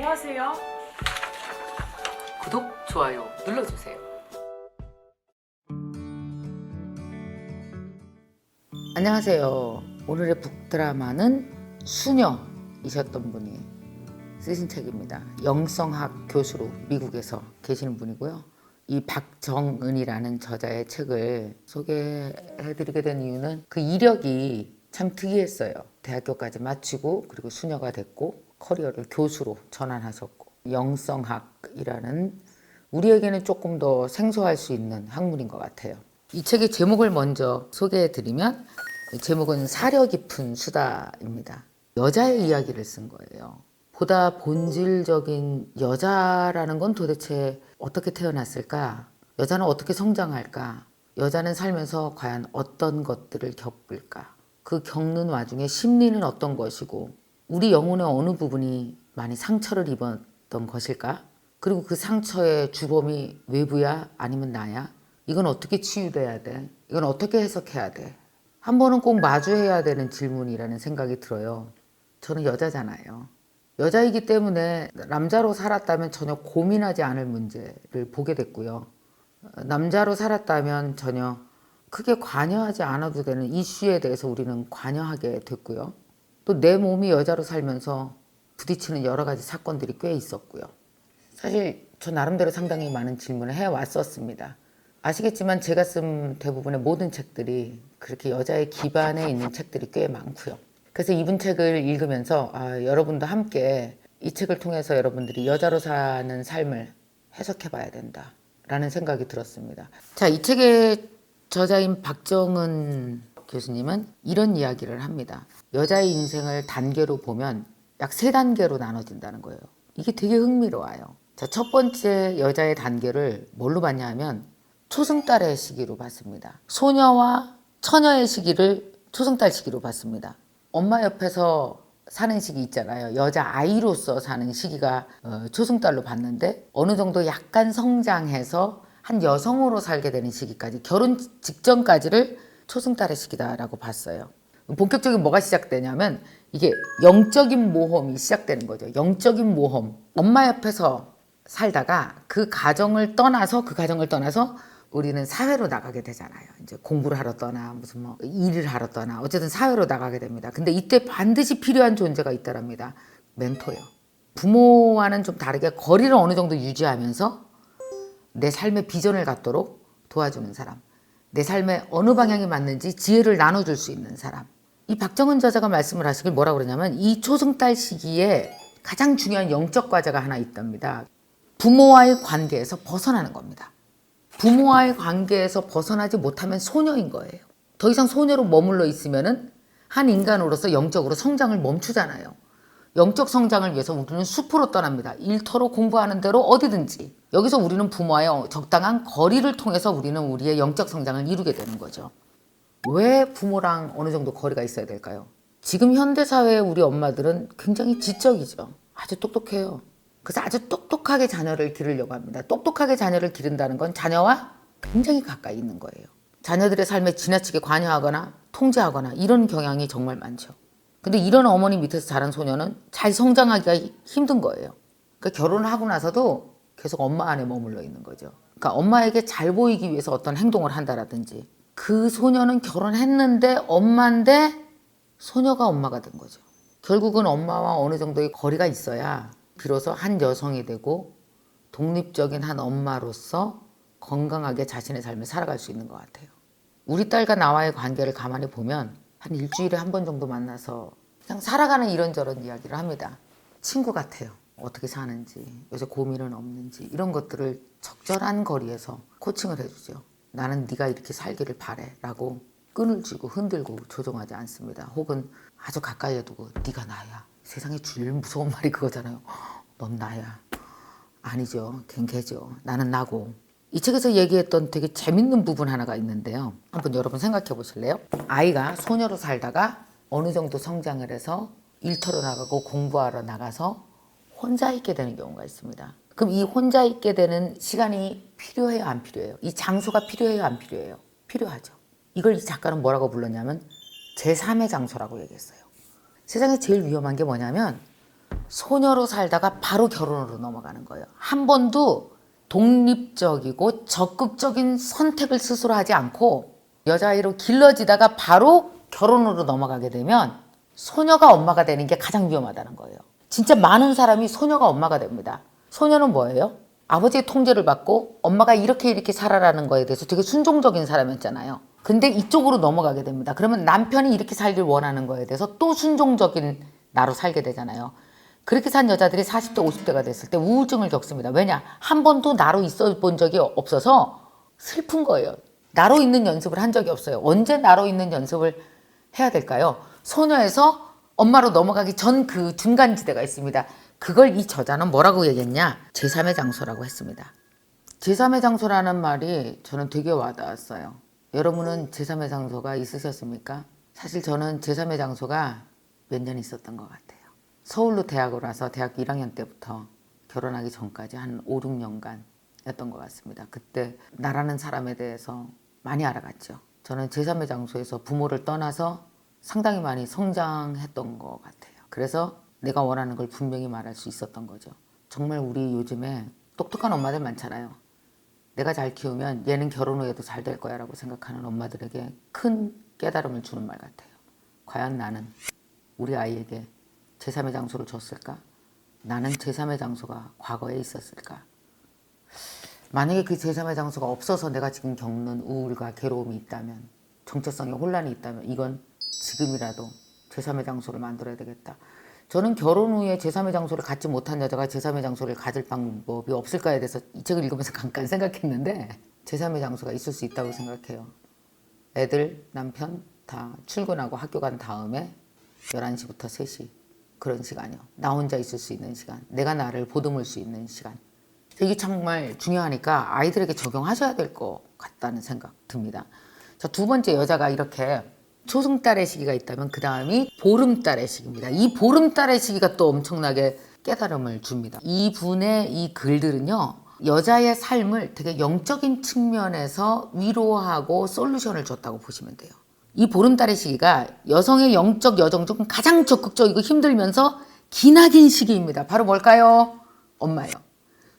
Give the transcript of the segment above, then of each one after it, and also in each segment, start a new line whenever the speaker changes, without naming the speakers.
안녕하세요.
구독, 좋아요 눌러주세요. 안녕하세요. 오늘의 북드라마는 수녀이셨던 분이 쓰신 책입니다. 영성학 교수로 미국에서 계시는 분이고요. 이 박정은이라는 저자의 책을 소개해드리게 된 이유는 그 이력이 참 특이했어요. 대학교까지 마치고 그리고 수녀가 됐고 커리어를 교수로 전환하셨고 영성학이라는 우리에게는 조금 더 생소할 수 있는 학문인 것 같아요. 이 책의 제목을 먼저 소개해드리면 제목은 사려 깊은 수다입니다. 여자의 이야기를 쓴 거예요. 보다 본질적인 여자라는 건 도대체 어떻게 태어났을까? 여자는 어떻게 성장할까? 여자는 살면서 과연 어떤 것들을 겪을까? 그 겪는 와중에 심리는 어떤 것이고 우리 영혼의 어느 부분이 많이 상처를 입었던 것일까? 그리고 그 상처의 주범이 외부야? 아니면 나야? 이건 어떻게 치유돼야 돼? 이건 어떻게 해석해야 돼? 한 번은 꼭 마주해야 되는 질문이라는 생각이 들어요. 저는 여자잖아요. 여자이기 때문에 남자로 살았다면 전혀 고민하지 않을 문제를 보게 됐고요. 남자로 살았다면 전혀 크게 관여하지 않아도 되는 이슈에 대해서 우리는 관여하게 됐고요. 또 내 몸이 여자로 살면서 부딪히는 여러 가지 사건들이 꽤 있었고요. 사실 저 나름대로 상당히 많은 질문을 해왔었습니다. 아시겠지만 제가 쓴 대부분의 모든 책들이 그렇게 여자의 기반에 있는 책들이 꽤 많고요. 그래서 이분 책을 읽으면서 여러분도 함께 이 책을 통해서 여러분들이 여자로 사는 삶을 해석해봐야 된다라는 생각이 들었습니다. 자, 이 책의 저자인 박정은 교수님은 이런 이야기를 합니다. 여자의 인생을 단계로 보면 약 3단계로 나눠진다는 거예요. 이게 되게 흥미로워요. 자, 첫 번째 여자의 단계를 뭘로 봤냐 하면 초승달의 시기로 봤습니다. 소녀와 처녀의 시기를 초승달 시기로 봤습니다. 엄마 옆에서 사는 시기 있잖아요. 여자아이로서 사는 시기가 초승달로 봤는데 어느 정도 약간 성장해서 한 여성으로 살게 되는 시기까지 결혼 직전까지를 초승달의 시기다라고 봤어요. 본격적인 뭐가 시작되냐면 이게 영적인 모험이 시작되는 거죠. 영적인 모험. 엄마 옆에서 살다가 그 가정을 떠나서 우리는 사회로 나가게 되잖아요. 이제 공부를 하러 떠나 무슨 뭐 일을 하러 떠나 어쨌든 사회로 나가게 됩니다. 근데 이때 반드시 필요한 존재가 있다랍니다. 멘토요. 부모와는 좀 다르게 거리를 어느 정도 유지하면서 내 삶의 비전을 갖도록 도와주는 사람. 내 삶의 어느 방향이 맞는지 지혜를 나눠줄 수 있는 사람. 이 박정은 저자가 말씀을 하시길 뭐라고 그러냐면 이 초승달 시기에 가장 중요한 영적 과제가 하나 있답니다. 부모와의 관계에서 벗어나는 겁니다. 부모와의 관계에서 벗어나지 못하면 소녀인 거예요. 더 이상 소녀로 머물러 있으면은 한 인간으로서 영적으로 성장을 멈추잖아요. 영적 성장을 위해서 우리는 숲으로 떠납니다. 일터로 공부하는 대로 어디든지. 여기서 우리는 부모와의 적당한 거리를 통해서 우리는 우리의 영적 성장을 이루게 되는 거죠. 왜 부모랑 어느 정도 거리가 있어야 될까요? 지금 현대사회의 우리 엄마들은 굉장히 지적이죠. 아주 똑똑해요. 그래서 아주 똑똑하게 자녀를 기르려고 합니다. 똑똑하게 자녀를 기른다는 건 자녀와 굉장히 가까이 있는 거예요. 자녀들의 삶에 지나치게 관여하거나 통제하거나 이런 경향이 정말 많죠. 근데 이런 어머니 밑에서 자란 소녀는 잘 성장하기가 힘든 거예요. 그러니까 결혼을 하고 나서도 계속 엄마 안에 머물러 있는 거죠. 그러니까 엄마에게 잘 보이기 위해서 어떤 행동을 한다라든지 그 소녀는 결혼했는데 엄마인데 소녀가 엄마가 된 거죠. 결국은 엄마와 어느 정도의 거리가 있어야 비로소 한 여성이 되고 독립적인 한 엄마로서 건강하게 자신의 삶을 살아갈 수 있는 것 같아요. 우리 딸과 나와의 관계를 가만히 보면 한 일주일에 한 번 정도 만나서 그냥 살아가는 이런저런 이야기를 합니다. 친구 같아요. 어떻게 사는지, 요새 고민은 없는지 이런 것들을 적절한 거리에서 코칭을 해주죠. 나는 네가 이렇게 살기를 바래 라고 끈을 쥐고 흔들고 조종하지 않습니다. 혹은 아주 가까이에 두고 네가 나야. 세상에 제일 무서운 말이 그거잖아요. 넌 나야. 아니죠. 걘 걔죠. 나는 나고. 이 책에서 얘기했던 되게 재밌는 부분 하나가 있는데요. 한번 여러분 생각해 보실래요? 아이가 소녀로 살다가 어느 정도 성장을 해서 일터로 나가고 공부하러 나가서 혼자 있게 되는 경우가 있습니다. 그럼 이 혼자 있게 되는 시간이 필요해요, 안 필요해요? 이 장소가 필요해요, 안 필요해요? 필요하죠. 이걸 이 작가는 뭐라고 불렀냐면 제3의 장소라고 얘기했어요. 세상에 제일 위험한 게 뭐냐면 소녀로 살다가 바로 결혼으로 넘어가는 거예요. 한 번도 독립적이고 적극적인 선택을 스스로 하지 않고 여자아이로 길러지다가 바로 결혼으로 넘어가게 되면 소녀가 엄마가 되는 게 가장 위험하다는 거예요. 진짜 많은 사람이 소녀가 엄마가 됩니다. 소녀는 뭐예요? 아버지의 통제를 받고 엄마가 이렇게 살아라는 거에 대해서 되게 순종적인 사람이었잖아요. 근데 이쪽으로 넘어가게 됩니다. 그러면 남편이 이렇게 살길 원하는 거에 대해서 또 순종적인 나로 살게 되잖아요. 그렇게 산 여자들이 40대, 50대가 됐을 때 우울증을 겪습니다. 왜냐? 한 번도 나로 있어 본 적이 없어서 슬픈 거예요. 나로 있는 연습을 한 적이 없어요. 언제 나로 있는 연습을 해야 될까요? 소녀에서 엄마로 넘어가기 전 그 중간지대가 있습니다. 그걸 이 저자는 뭐라고 얘기했냐? 제3의 장소라고 했습니다. 제3의 장소라는 말이 저는 되게 와닿았어요. 여러분은 제3의 장소가 있으셨습니까? 사실 저는 제3의 장소가 몇 년 있었던 것 같아요. 서울로 대학을 와서 대학교 1학년 때부터 결혼하기 전까지 한 5, 6년간이었던 것 같습니다. 그때 나라는 사람에 대해서 많이 알아갔죠. 저는 제3의 장소에서 부모를 떠나서 상당히 많이 성장했던 것 같아요. 그래서 내가 원하는 걸 분명히 말할 수 있었던 거죠. 정말 우리 요즘에 똑똑한 엄마들 많잖아요. 내가 잘 키우면 얘는 결혼 후에도 잘 될 거야 라고 생각하는 엄마들에게 큰 깨달음을 주는 말 같아요. 과연 나는 우리 아이에게 제3의 장소를 줬을까? 나는 제3의 장소가 과거에 있었을까? 만약에 그 제3의 장소가 없어서 내가 지금 겪는 우울과 괴로움이 있다면, 정체성의 혼란이 있다면 이건 지금이라도 제3의 장소를 만들어야 되겠다. 저는 결혼 후에 제3의 장소를 갖지 못한 여자가 제3의 장소를 가질 방법이 없을까에 대해서 이 책을 읽으면서 잠깐 생각했는데 제3의 장소가 있을 수 있다고 생각해요. 애들, 남편 다 출근하고 학교 간 다음에 11시부터 3시 그런 시간이요. 나 혼자 있을 수 있는 시간, 내가 나를 보듬을 수 있는 시간. 이게 정말 중요하니까 아이들에게 적용하셔야 될 것 같다는 생각 듭니다. 자, 두 번째 여자가 이렇게 초승달의 시기가 있다면 그 다음이 보름달의 시기입니다. 이 보름달의 시기가 또 엄청나게 깨달음을 줍니다. 이분의 이 글들은요, 여자의 삶을 되게 영적인 측면에서 위로하고 솔루션을 줬다고 보시면 돼요. 이 보름달의 시기가 여성의 영적 여정 중 가장 적극적이고 힘들면서 기나긴 시기입니다. 바로 뭘까요? 엄마요.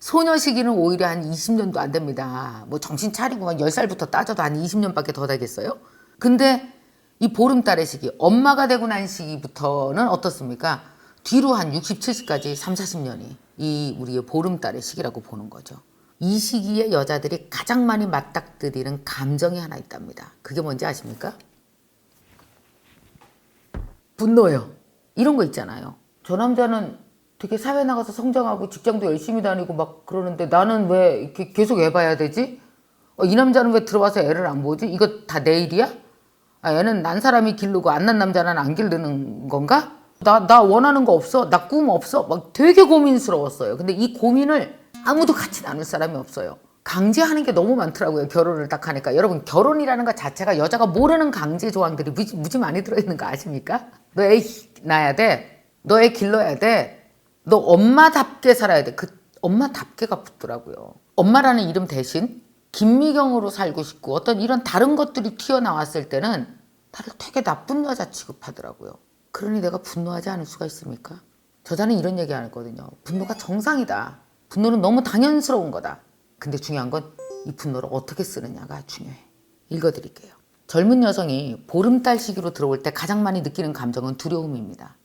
소녀 시기는 오히려 한 20년도 안 됩니다. 뭐 정신 차리고 막 10살부터 따져도 한 20년밖에 더 되겠어요? 근데 이 보름달의 시기, 엄마가 되고 난 시기부터는 어떻습니까? 뒤로 한 60, 70까지 3, 40년이 이 우리의 보름달의 시기라고 보는 거죠. 이 시기에 여자들이 가장 많이 맞닥뜨리는 감정이 하나 있답니다. 그게 뭔지 아십니까? 분노요. 이런 거 있잖아요. 저 남자는 되게 사회 나가서 성장하고 직장도 열심히 다니고 막 그러는데 나는 왜 이렇게 계속 애 봐야 되지? 이 남자는 왜 들어와서 애를 안 보지? 이거 다 내 일이야? 얘는 난 사람이 기르고 안 난 남자는 안 기르는 건가? 나 원하는 거 없어? 나 꿈 없어? 막 되게 고민스러웠어요. 근데 이 고민을 아무도 같이 나눌 사람이 없어요. 강제하는 게 너무 많더라고요. 결혼을 딱 하니까. 여러분, 결혼이라는 것 자체가 여자가 모르는 강제 조항들이 무지 많이 들어있는 거 아십니까? 너 애 낳아야 돼. 너 애 길러야 돼. 너 엄마답게 살아야 돼. 그 엄마답게가 붙더라고요. 엄마라는 이름 대신 김미경으로 살고 싶고 어떤 이런 다른 것들이 튀어나왔을 때는 나를 되게 나쁜 여자 취급하더라고요. 그러니 내가 분노하지 않을 수가 있습니까? 저자는 이런 얘기 안 했거든요. 분노가 정상이다. 분노는 너무 당연스러운 거다. 근데 중요한 건 이 분노를 어떻게 쓰느냐가 중요해. 읽어드릴게요. 젊은 여성이 보름달 시기로 들어올 때 가장 많이 느끼는 감정은 두려움입니다.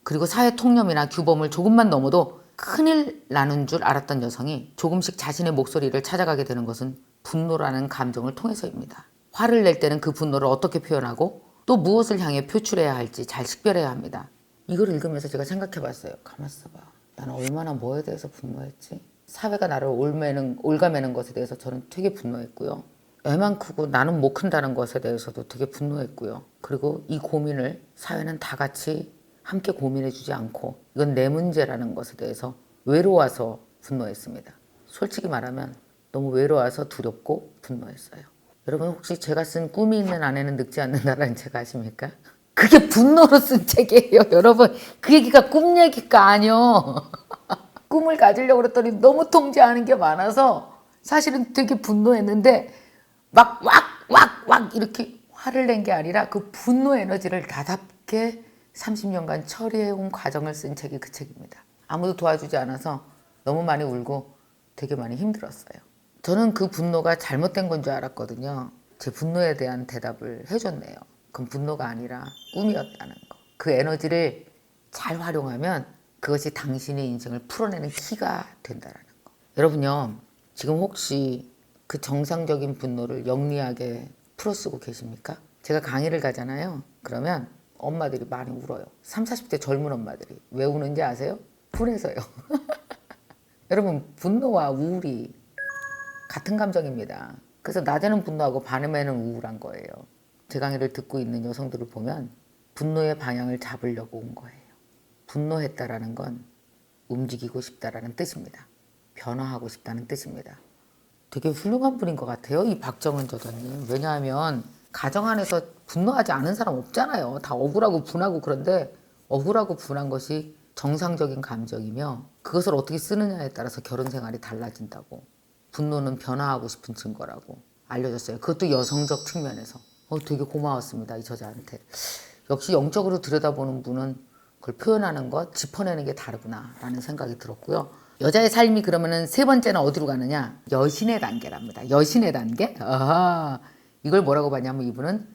그리고 사회 통념이나 규범을 조금만 넘어도 큰일 나는 줄 알았던 여성이 조금씩 자신의 목소리를 찾아가게 되는 것은 분노라는 감정을 통해서입니다. 화를 낼 때는 그 분노를 어떻게 표현하고 또 무엇을 향해 표출해야 할지 잘 식별해야 합니다. 이걸 읽으면서 제가 생각해 봤어요. 가만 있어봐. 나는 얼마나 뭐에 대해서 분노했지? 사회가 나를 올가매는 것에 대해서 저는 되게 분노했고요. 애만 크고 나는 못 큰다는 것에 대해서도 되게 분노했고요. 그리고 이 고민을 사회는 다 같이 함께 고민해주지 않고 이건 내 문제라는 것에 대해서 외로워서 분노했습니다. 솔직히 말하면 너무 외로워서 두렵고 분노했어요. 여러분, 혹시 제가 쓴 꿈이 있는 아내는 늙지 않는다라는 책 아십니까? 그게 분노로 쓴 책이에요. 여러분, 그 얘기가 꿈 얘기가 아니요. 꿈을 가지려고 그랬더니 너무 통제하는 게 많아서 사실은 되게 분노했는데 막 이렇게 화를 낸 게 아니라 그 분노 에너지를 다답게 30년간 처리해온 과정을 쓴 책이 그 책입니다. 아무도 도와주지 않아서 너무 많이 울고 되게 많이 힘들었어요. 저는 그 분노가 잘못된 건 줄 알았거든요. 제 분노에 대한 대답을 해줬네요. 그건 분노가 아니라 꿈이었다는 거. 그 에너지를 잘 활용하면 그것이 당신의 인생을 풀어내는 키가 된다는 거. 여러분요, 지금 혹시 그 정상적인 분노를 영리하게 풀어쓰고 계십니까? 제가 강의를 가잖아요. 그러면 엄마들이 많이 울어요. 30, 40대 젊은 엄마들이. 왜 우는지 아세요? 분해서요. 여러분, 분노와 우울이 같은 감정입니다. 그래서 낮에는 분노하고 밤에는 우울한 거예요. 제 강의를 듣고 있는 여성들을 보면 분노의 방향을 잡으려고 온 거예요. 분노했다라는 건 움직이고 싶다라는 뜻입니다. 변화하고 싶다는 뜻입니다. 되게 훌륭한 분인 것 같아요, 이 박정은 저자님. 왜냐하면 가정 안에서 분노하지 않은 사람 없잖아요. 다 억울하고 분하고. 그런데 억울하고 분한 것이 정상적인 감정이며 그것을 어떻게 쓰느냐에 따라서 결혼 생활이 달라진다고. 분노는 변화하고 싶은 증거라고 알려졌어요. 그것도 여성적 측면에서. 되게 고마웠습니다, 이 저자한테. 역시 영적으로 들여다보는 분은 그걸 표현하는 것, 짚어내는 게 다르구나 라는 생각이 들었고요. 여자의 삶이 그러면은 세 번째는 어디로 가느냐? 여신의 단계랍니다. 여신의 단계? 아하. 이걸 뭐라고 봤냐면 이분은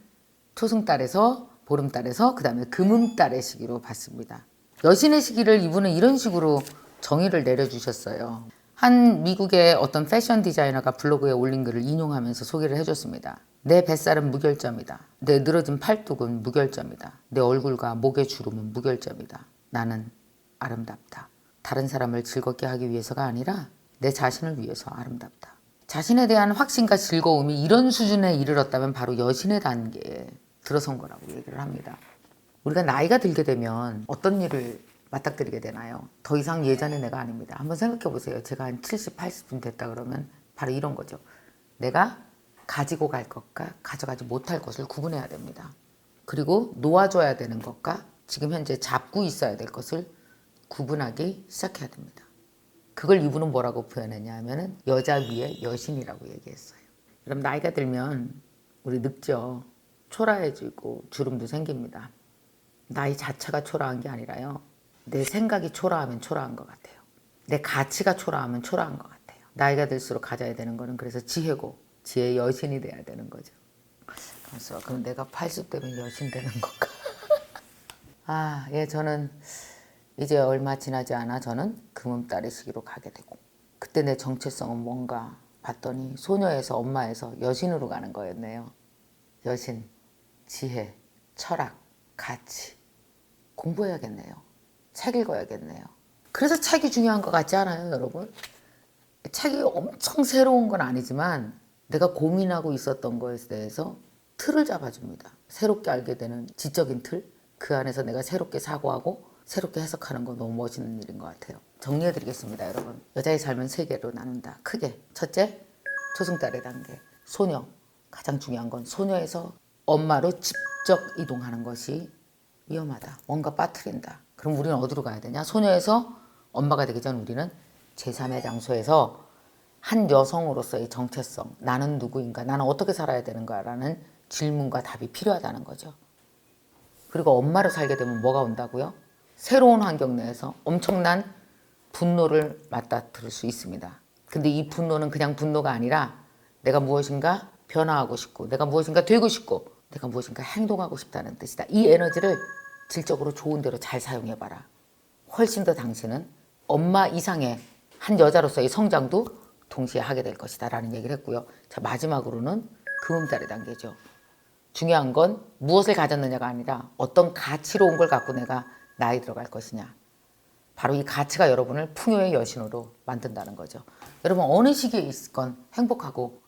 초승달에서 보름달에서 그 다음에 금음달의 시기로 봤습니다. 여신의 시기를 이분은 이런 식으로 정의를 내려주셨어요. 한 미국의 어떤 패션 디자이너가 블로그에 올린 글을 인용하면서 소개를 해줬습니다. 내 뱃살은 무결점이다. 내 늘어진 팔뚝은 무결점이다. 내 얼굴과 목의 주름은 무결점이다. 나는 아름답다. 다른 사람을 즐겁게 하기 위해서가 아니라 내 자신을 위해서 아름답다. 자신에 대한 확신과 즐거움이 이런 수준에 이르렀다면 바로 여신의 단계에 들어선 거라고 얘기를 합니다. 우리가 나이가 들게 되면 어떤 일을 맞닥뜨리게 되나요? 더 이상 예전의 내가 아닙니다. 한번 생각해 보세요. 제가 한 70, 80쯤 됐다 그러면 바로 이런 거죠. 내가 가지고 갈 것과 가져가지 못할 것을 구분해야 됩니다. 그리고 놓아줘야 되는 것과 지금 현재 잡고 있어야 될 것을 구분하기 시작해야 됩니다. 그걸 이분은 뭐라고 표현했냐 하면은 여자 위의 여신이라고 얘기했어요. 그럼 나이가 들면 우리 늙죠. 초라해지고 주름도 생깁니다. 나이 자체가 초라한 게 아니라요. 내 생각이 초라하면 초라한 것 같아요. 내 가치가 초라하면 초라한 것 같아요. 나이가 들수록 가져야 되는 거는 그래서 지혜고 지혜의 여신이 돼야 되는 거죠. 그래서 그럼 내가 80대면 여신 되는 건가? 저는 이제 얼마 지나지 않아 저는 금음달의 시기로 가게 되고 그때 내 정체성은 뭔가 봤더니 소녀에서 엄마에서 여신으로 가는 거였네요. 여신, 지혜, 철학, 가치. 공부해야겠네요. 책 읽어야겠네요. 그래서 책이 중요한 것 같지 않아요, 여러분? 책이 엄청 새로운 건 아니지만 내가 고민하고 있었던 거에 대해서 틀을 잡아줍니다. 새롭게 알게 되는 지적인 틀, 그 안에서 내가 새롭게 사고하고 새롭게 해석하는 거 너무 멋있는 일인 것 같아요. 정리해드리겠습니다, 여러분. 여자의 삶은 세 개로 나눈다. 크게. 첫째, 초승달의 단계. 소녀. 가장 중요한 건 소녀에서 엄마로 직접 이동하는 것이 위험하다. 뭔가 빠뜨린다. 그럼 우리는 어디로 가야 되냐? 소녀에서 엄마가 되기 전 우리는 제3의 장소에서 한 여성으로서의 정체성, 나는 누구인가, 나는 어떻게 살아야 되는가 라는 질문과 답이 필요하다는 거죠. 그리고 엄마로 살게 되면 뭐가 온다고요? 새로운 환경 내에서 엄청난 분노를 맞닥뜨릴 수 있습니다. 근데 이 분노는 그냥 분노가 아니라 내가 무엇인가 변화하고 싶고 내가 무엇인가 되고 싶고 내가 무엇인가 행동하고 싶다는 뜻이다. 이 에너지를 질적으로 좋은 대로 잘 사용해봐라. 훨씬 더 당신은 엄마 이상의 한 여자로서의 성장도 동시에 하게 될 것이다 라는 얘기를 했고요. 자, 마지막으로는 금음달의 단계죠. 중요한 건 무엇을 가졌느냐가 아니라 어떤 가치로운 걸 갖고 내가 나이 들어갈 것이냐. 바로 이 가치가 여러분을 풍요의 여신으로 만든다는 거죠. 여러분 어느 시기에 있건 행복하고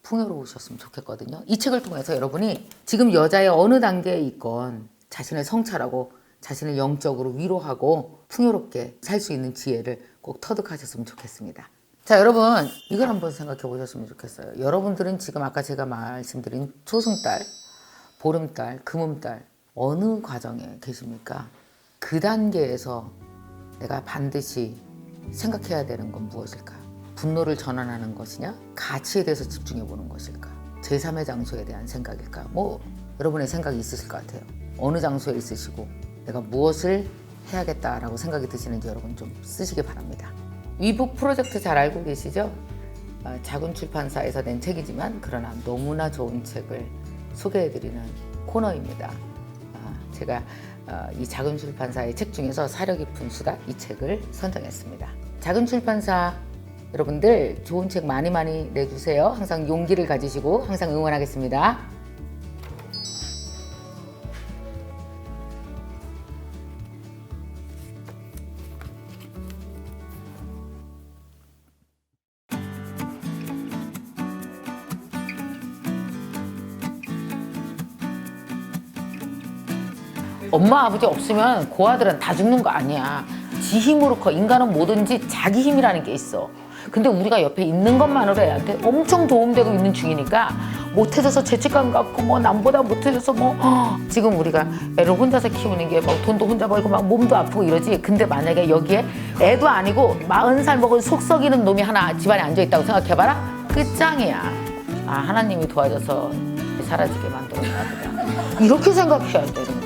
풍요로우셨으면 좋겠거든요. 이 책을 통해서 여러분이 지금 여자의 어느 단계에 있건 자신을 성찰하고 자신을 영적으로 위로하고 풍요롭게 살 수 있는 지혜를 꼭 터득하셨으면 좋겠습니다. 자, 여러분 이걸 한번 생각해 보셨으면 좋겠어요. 여러분들은 지금 아까 제가 말씀드린 초승달, 보름달, 금음달 어느 과정에 계십니까? 그 단계에서 내가 반드시 생각해야 되는 건 무엇일까? 분노를 전환하는 것이냐? 가치에 대해서 집중해 보는 것일까? 제3의 장소에 대한 생각일까? 여러분의 생각이 있으실 것 같아요. 어느 장소에 있으시고 내가 무엇을 해야겠다라고 생각이 드시는지 여러분 좀 쓰시기 바랍니다. 위북 프로젝트 잘 알고 계시죠? 작은 출판사에서 낸 책이지만 그러나 너무나 좋은 책을 소개해드리는 코너입니다. 제가 이 작은 출판사의 책 중에서 사려 깊은 수다 이 책을 선정했습니다. 작은 출판사 여러분들 좋은 책 많이 내주세요. 항상 용기를 가지시고 항상 응원하겠습니다. 엄마 아버지 없으면 고아들은 다 죽는 거 아니야. 지 힘으로 커. 인간은 뭐든지 자기 힘이라는 게 있어. 근데 우리가 옆에 있는 것만으로 애한테 엄청 도움되고 있는 중이니까 못해져서 죄책감 갖고 뭐 남보다 못해져서 뭐 지금 우리가 애를 혼자서 키우는 게 막 돈도 혼자 벌고 막 몸도 아프고 이러지. 근데 만약에 여기에 애도 아니고 40살 먹은 속 썩이는 놈이 하나 집안에 앉아있다고 생각해봐라. 끝장이야. 하나님이 도와줘서 사라지게 만들었나 보다. 이렇게 생각해야 돼.